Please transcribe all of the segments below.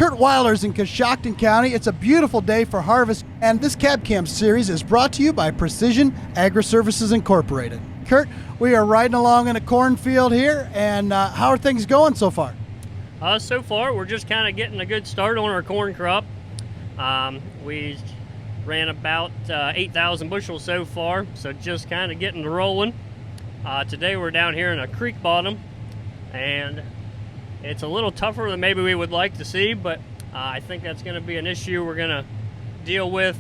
Kurt Wyler's in Coshocton County. It's a beautiful day for harvest, and this Cab Cam series is brought to you by Precision Agri-Services Incorporated. Kurt, we are riding along in a cornfield here, and how are things going so far? So far, we're just kind of getting a good start on our corn crop. We ran about 8,000 bushels so far, so just kind of getting rolling. Today we're down here in a creek bottom, and it's a little tougher than maybe we would like to see, but I think that's going to be an issue we're going to deal with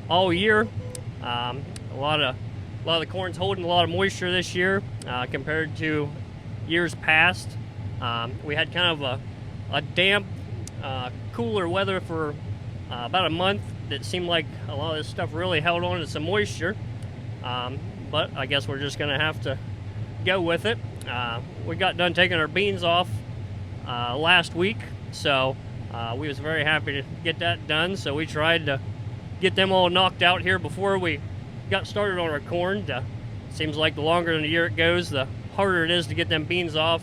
all year. A lot of the corn's holding a lot of moisture this year compared to years past. We had kind of a damp, cooler weather for about a month. It seemed like a lot of this stuff really held on to some moisture, but I guess we're just going to have to go with it. We got done taking our beans off last week, so we was very happy to get that done. So we tried to get them all knocked out here before we got started on our corn. Seems like the longer in the year it goes, the harder it is to get them beans off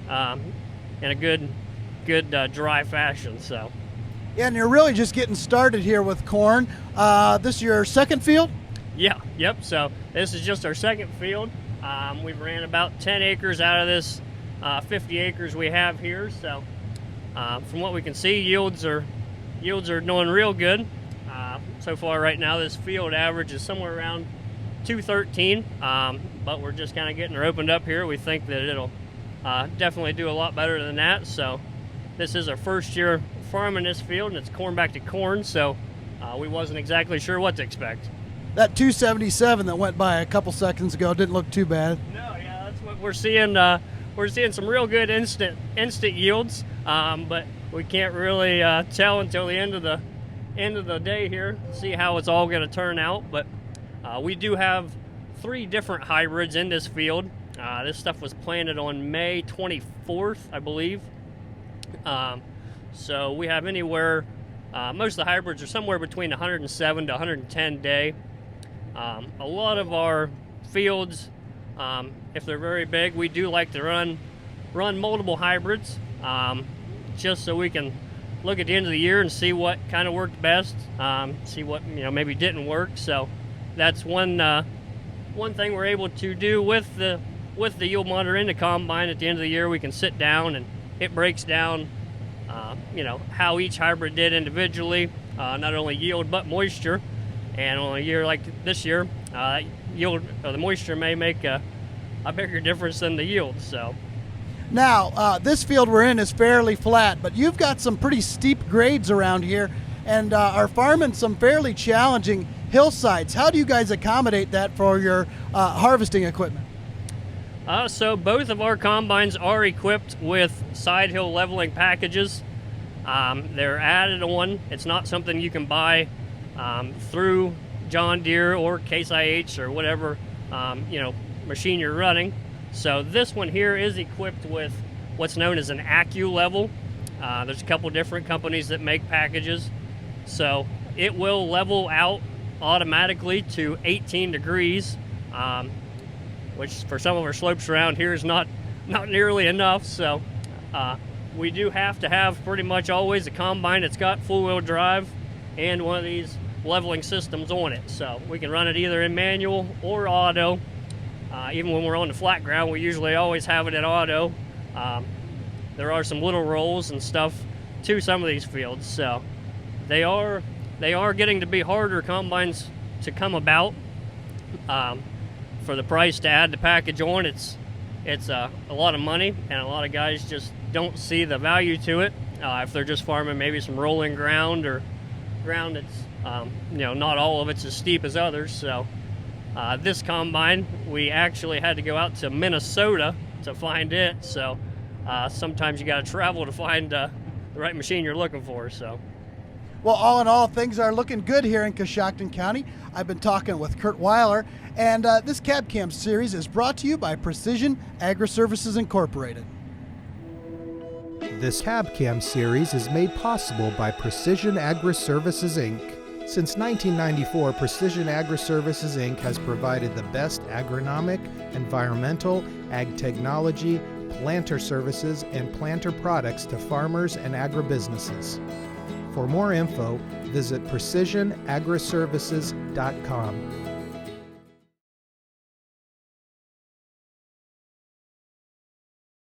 in a good dry fashion. So Yeah, and you're really just getting started here with corn. This is your second field? Yep. So this is just our second field. We've ran about 10 acres out of this 50 acres we have here. So from what we can see, yields are doing real good. So far right now, this field average is somewhere around 213, but we're just kind of getting her opened up here. We think that it'll definitely do a lot better than that. So this is our first year farming this field, and it's corn back to corn, so we wasn't exactly sure what to expect. That 277 that went by a couple seconds ago didn't look too bad. No, yeah, that's what we're seeing. We're seeing some real good instant yields, but we can't really tell until the end of the day here, see how it's all going to turn out. But we do have 3 different hybrids in this field. This stuff was planted on May 24th, I believe. So we have anywhere, most of the hybrids are somewhere between 107 to 110 day. A lot of our fields, if they're very big, we do like to run multiple hybrids, just so we can look at the end of the year and see what kind of worked best, see what maybe didn't work. So that's one thing we're able to do with the yield monitor in the combine. At the end of the year, we can sit down and it breaks down how each hybrid did individually, not only yield but moisture. And on a year like this year, yield or the moisture may make a bigger difference than the yield. So now this field we're in is fairly flat, but you've got some pretty steep grades around here and are farming some fairly challenging hillsides. How do you guys accommodate that for your harvesting equipment? So both of our combines are equipped with side hill leveling packages. They're added on. It's not something you can buy through John Deere or Case IH or whatever machine you're running. So this one here is equipped with what's known as an AccuLevel. There's a couple different companies that make packages. So it will level out automatically to 18 degrees, which for some of our slopes around here is not nearly enough. So we do have to have pretty much always a combine that's got full-wheel drive and one of these leveling systems on it. So we can run it either in manual or auto. Even when we're on the flat ground, we usually always have it in auto. There are some little rolls and stuff to some of these fields, so they are getting to be harder combines to come about. For the price to add the package on, it's a lot of money, and a lot of guys just don't see the value to it if they're just farming maybe some rolling ground or ground that's not all of it's as steep as others. So this combine, we actually had to go out to Minnesota to find it. So sometimes you got to travel to find the right machine you're looking for. So. Well, all in all, things are looking good here in Coshocton County. I've been talking with Kurt Wyler, and this Cab Cam series is brought to you by Precision Agri-Services Incorporated. This Cab Cam series is made possible by Precision Agri-Services Inc. Since 1994, Precision Agri-Services Inc. has provided the best agronomic, environmental, ag technology, planter services, and planter products to farmers and agribusinesses. For more info, visit precisionagriservices.com.